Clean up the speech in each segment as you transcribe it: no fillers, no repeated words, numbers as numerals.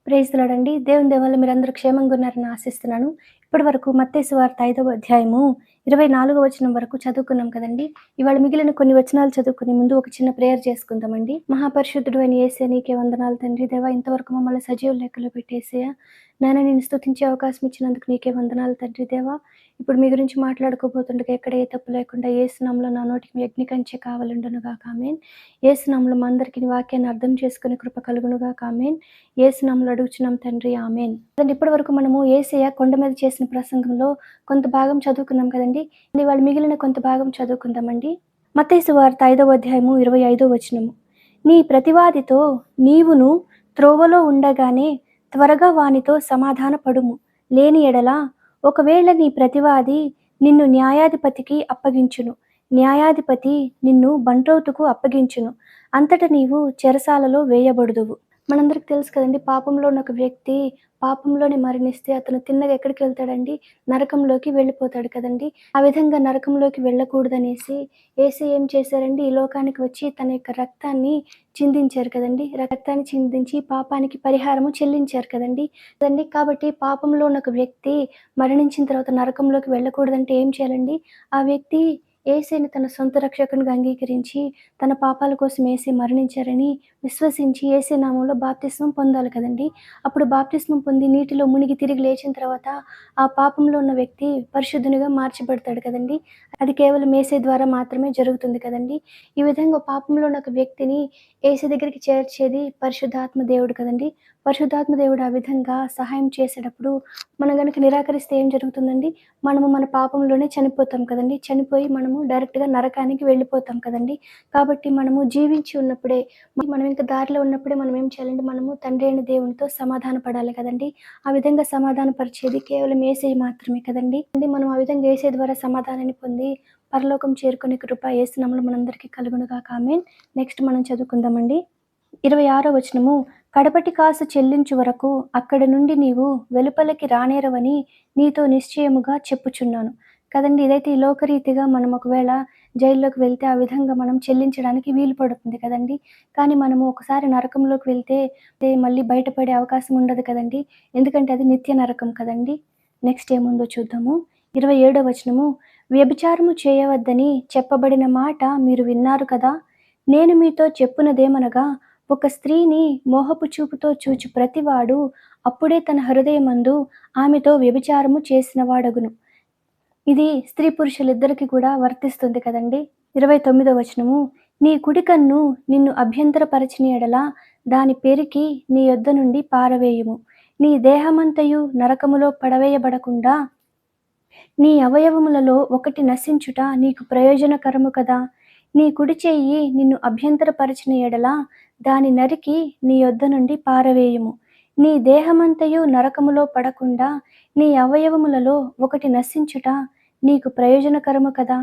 Praise the lord అండి. దేవుని దయ వల్ల మీరందరూ క్షేమంగా ఉన్నారని ఆశిస్తున్నాను. ఇప్పటి వరకు మత్తయి సువార్త 5వ అధ్యాయము 24వ వచనం వరకు చదువుకున్నాం కదండీ! ఇవాళ మిగిలిన కొన్ని వచనాలు చదువుకునే ముందు ఒక చిన్న ప్రేయర్ చేసుకుందామండి. మహాపరిశుద్ధుడు అయిన యేసయ్య నీకే వందనాలు తండ్రి. దేవా ఇంతవరకు మమ్మల్ని సజీవ లెక్కలో పెట్టి యేసయ్య నాయన నిన్ను స్తుతించే అవకాశం ఇచ్చినందుకు నీకే వందనాలు తండ్రి దేవా. ఇప్పుడు మీ గురించి మాట్లాడుకోబోతుండగా ఎక్కడ ఏ తప్పు లేకుండా యేసు నామములో నా నోటికి మీ అగ్ని కంచె కావలుండును గాక ఆమేన్. యేసు నామములో మా అందరికీ నీ వాక్యాన్ని అర్థం చేసుకునే కృప కలుగును గాక ఆమేన్. యేసు నామములో అడుగుచున్నాం తండ్రి ఆమేన్. కదండీ ఇప్పటి వరకు మనము యేసయ్య కొండ మీద చేసిన ప్రసంగంలో కొంత భాగం చదువుకున్నాం కదండీ! ఇవాళ మిగిలిన కొంత భాగం చదువుకుందామండి. మత్తయి సువార్త 5వ అధ్యాయము 25వ వచనము. నీ ప్రతివాదితో నీవును త్రోవలో ఉండగానే త్వరగా వానితో సమాధానపడుము. లేని యెడల ఒకవేళ నీ ప్రతివాది నిన్ను న్యాయాధిపతికి అప్పగించును. న్యాయాధిపతి నిన్ను బంట్రౌతుకు అప్పగించును. అంతట నీవు చెరసాలలో వేయబడుదువు. మనందరికి తెలుసు కదండీ! పాపంలో ఉన్న ఒక వ్యక్తి పాపంలోనే మరణిస్తే అతను తిన్నగా ఎక్కడికి వెళ్తాడండి? నరకంలోకి వెళ్ళిపోతాడు కదండీ! ఆ విధంగా నరకంలోకి వెళ్ళకూడదనేసి యేసయ్య ఏం చేశారండి? ఈ లోకానికి వచ్చి తన యొక్క రక్తాన్ని చిందించారు కదండీ! రక్తాన్ని చిందించి పాపానికి పరిహారము చెల్లించారు కదండీ! కాబట్టి పాపంలో ఉన్న ఒక వ్యక్తి మరణించిన తర్వాత నరకంలోకి వెళ్ళకూడదంటే ఏం చేయాలండి? ఆ వ్యక్తి యేసయ్యని తన సొంత రక్షకునిగా అంగీకరించి తన పాపాల కోసం యేసయ్య మరణించారని విశ్వసించి యేసయ్య నామంలో బాప్తిస్మం పొందాలి కదండీ! అప్పుడు బాప్తిస్మం పొంది నీటిలో మునిగి తిరిగి లేచిన తర్వాత ఆ పాపంలో ఉన్న వ్యక్తి పరిశుద్ధునిగా మార్చబడతాడు కదండీ! అది కేవలం యేసయ్య ద్వారా మాత్రమే జరుగుతుంది కదండీ! ఈ విధంగా పాపంలో ఉన్న ఒక వ్యక్తిని యేసయ్య దగ్గరికి చేర్చేది పరిశుద్ధాత్మ దేవుడు కదండీ! పరిశుద్ధాత్మ దేవుడు ఆ విధంగా సహాయం చేసేటప్పుడు మనం గనుక నిరాకరిస్తే ఏం జరుగుతుందండి? మనము మన పాపంలోనే చనిపోతాం కదండీ! చనిపోయి మనము డైరెక్ట్‌గా నరకానికి వెళ్ళిపోతాం కదండీ! కాబట్టి మనము జీవించి ఉన్నప్పుడే మనం ఇంకా దారిలో ఉన్నప్పుడే మనం ఏం చేయాలంటే మనము తండ్రి అయిన దేవునితో సమాధాన పడాలి కదండీ! ఆ విధంగా సమాధాన పరిచేది కేవలం యేసయ్య మాత్రమే కదండీ! మనం ఆ విధంగా యేసయ్య ద్వారా సమాధానాన్ని పొంది పరలోకం చేరుకునే కృప యేసు నామములో మనందరికీ కలుగును గాక ఆమేన్. నెక్స్ట్ మనం చదువుకుందామండి. 26వ వచనము. కడపటి కాసు చెల్లించు వరకు అక్కడి నుండి నీవు వెలుపలికి రానేరవని నీతో నిశ్చయముగా చెప్పుచున్నాను. కదండీ! ఇదైతే ఈ లోకరీతిగా మనం ఒకవేళ జైల్లోకి వెళ్తే ఆ విధంగా మనం చెల్లించడానికి వీలు పడుతుంది కదండీ! కానీ మనము ఒకసారి నరకంలోకి వెళ్తే మళ్ళీ బయటపడే అవకాశం ఉండదు కదండీ! ఎందుకంటే అది నిత్య నరకం కదండీ! నెక్స్ట్ ఏముందో చూద్దాము. 27వ వచనము. వ్యభిచారము చేయవద్దని చెప్పబడిన మాట మీరు విన్నారు కదా! నేను మీతో చెప్పునదేమనగా ఒక స్త్రీని మోహపు చూపుతో చూచు ప్రతివాడు అప్పుడే తన హృదయమందు ఆమెతో వ్యభిచారము చేసినవాడగును. ఇది స్త్రీ పురుషులిద్దరికీ కూడా వర్తిస్తుంది కదండీ! 29వ వచనము. నీ కుడి కన్ను నిన్ను అభ్యంతరపరచిన యెడల దాని పెరికి నీ యొద్ద నుండి పారవేయుము. నీ దేహమంతయు నరకములో పడవేయబడకుండా నీ అవయవములలో ఒకటి నశించుట నీకు ప్రయోజనకరము కదా! నీ కుడి చెయ్యి నిన్ను అభ్యంతరపరచిన యెడల దాని నరికి నీ యొద్ద నుండి పారవేయుము. నీ దేహమంతయు నరకములో పడకుండా నీ అవయవములలో ఒకటి నశించుట నీకు ప్రయోజనకరము కదా!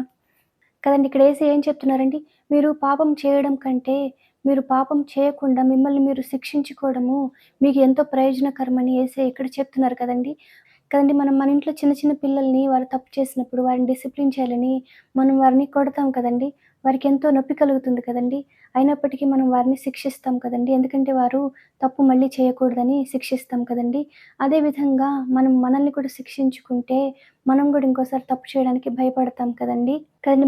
కదండీ! ఇక్కడ యేసయ్య ఏం చెప్తున్నారండి? మీరు పాపం చేయడం కంటే, మీరు పాపం చేయకుండా మిమ్మల్ని మీరు శిక్షించుకోవడము మీకు ఎంతో ప్రయోజనకరమని యేసయ్య ఇక్కడ చెప్తున్నారు కదండీ! మనం మన ఇంట్లో చిన్న చిన్న పిల్లల్ని వారు తప్పు చేసినప్పుడు వారిని డిసిప్లిన్ చేయాలని మనం వారిని కొడతాం కదండీ! వారికి ఎంతో నొప్పి కలుగుతుంది కదండీ! అయినప్పటికీ మనం వారిని శిక్షిస్తాం కదండీ! ఎందుకంటే వారు తప్పు మళ్ళీ చేయకూడదని శిక్షిస్తాం కదండీ! అదేవిధంగా మనం మనల్ని కూడా శిక్షించుకుంటే మనం కూడా ఇంకోసారి తప్పు చేయడానికి భయపడతాం కదండీ!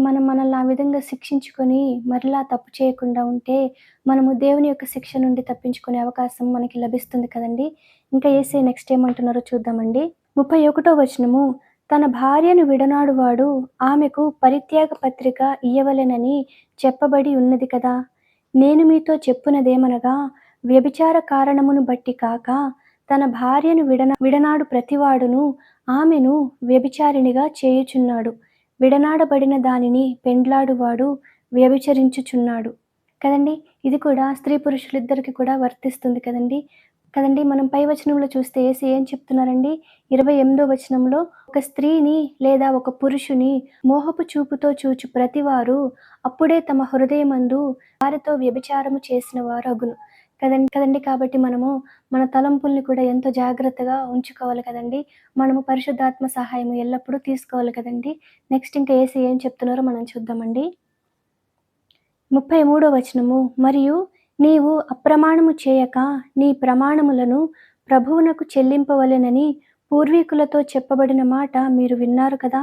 మనం మనల్ని ఆ విధంగా శిక్షించుకొని మరలా తప్పు చేయకుండా ఉంటే మనము దేవుని యొక్క శిక్ష నుండి తప్పించుకునే అవకాశం మనకి లభిస్తుంది కదండీ! ఇంకా యేసయ్య నెక్స్ట్ ఏమంటున్నారో చూద్దామండి. 31వ వచనము. తన భార్యను విడనాడువాడు ఆమెకు పరిత్యాగ పత్రిక ఇయ్యవలెనని చెప్పబడి ఉన్నది కదా! నేను మీతో చెప్పునదేమనగా వ్యభిచార కారణమును బట్టి కాక తన భార్యను విడనాడు ప్రతివాడును ఆమెను వ్యభిచారిణిగా చేయుచున్నాడు. విడనాడబడిన దానిని పెండ్లాడువాడు వ్యభిచరించుచున్నాడు. కదండీ! ఇది కూడా స్త్రీ పురుషులిద్దరికీ కూడా వర్తిస్తుంది కదండీ! మనం పై వచనంలో చూస్తే యేసయ్య ఏం చెప్తున్నారండి? 28వ వచనంలో ఒక స్త్రీని లేదా ఒక పురుషుని మోహపు చూపుతో చూచు ప్రతివారు అప్పుడే తమ హృదయమందు వారితో వ్యభిచారము చేసిన వారగును. కాబట్టి మనము మన తలంపుల్ని కూడా ఎంతో జాగ్రత్తగా ఉంచుకోవాలి కదండీ! మనము పరిశుద్ధాత్మ సహాయం ఎల్లప్పుడూ తీసుకోవాలి కదండీ! నెక్స్ట్ ఇంకా యేసయ్య ఏం చెప్తున్నారో మనం చూద్దామండి. 33వ వచనము. మరియు నీవు అప్రమాణము చేయక నీ ప్రమాణములను ప్రభువునకు చెల్లింపవలెనని పూర్వీకులతో చెప్పబడిన మాట మీరు విన్నారు కదా.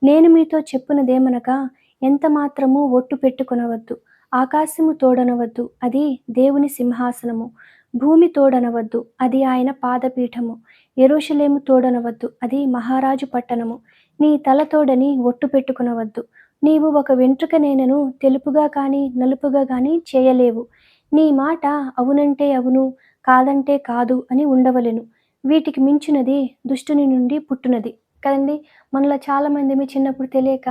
నేను మీతో చెప్పునదేమనగా, ఎంత మాత్రము ఒట్టు పెట్టుకొనవద్దు. ఆకాశము తోడనవద్దు, అది దేవుని సింహాసనము. భూమి తోడనవద్దు, అది ఆయన పాదపీఠము. యెరూషలేము తోడనవద్దు, అది మహారాజు పట్టణము. నీ తల తోడని ఒట్టు పెట్టుకొనవద్దు. నీవు ఒక వెంట్రుకనైనను తెలుపుగా కానీ నలుపుగా కానీ చేయలేవు. నీ మాట అవునంటే అవును, కాదంటే కాదు అని ఉండవలెను. వీటికి మించినది దుష్టుని నుండి పుట్టునది. కదండీ! మనలో చాలామంది చిన్నప్పుడు తెలియక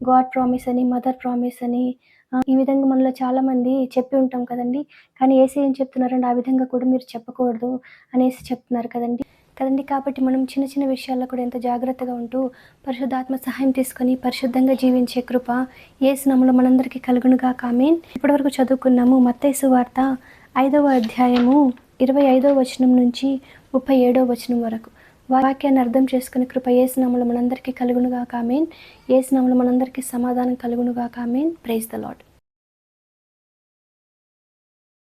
గాడ్ ప్రామిస్ అని, మదర్ ప్రామిస్ అని ఈ విధంగా మనలో చాలామంది చెప్పి ఉంటాం కదండీ! కానీ యేసయ్య ఏం చెప్తున్నారంటే, ఆ విధంగా కూడా మీరు చెప్పకూడదు అనేసి చెప్తున్నారు కదండీ! కాబట్టి మనం చిన్న చిన్న విషయాల్లో కూడా ఎంతో జాగ్రత్తగా ఉంటూ పరిశుద్ధాత్మ సహాయం తీసుకొని పరిశుద్ధంగా జీవించే కృప యేసు నామములో మనందరికీ కలుగునుగాక. ఆమేన్. ఇప్పటివరకు చదువుకున్నాము మత్తయి సువార్త 5వ అధ్యాయము 25వ వచనం నుంచి 37వ వచనం వరకు. వాక్యాన్ని అర్థం చేసుకునే కృప యేసు నామములో మనందరికీ కలుగునుగాక. ఆమేన్. యేసు నామములో మనందరికీ సమాధానం కలుగునుగాక. ఆమేన్. Praise the lord.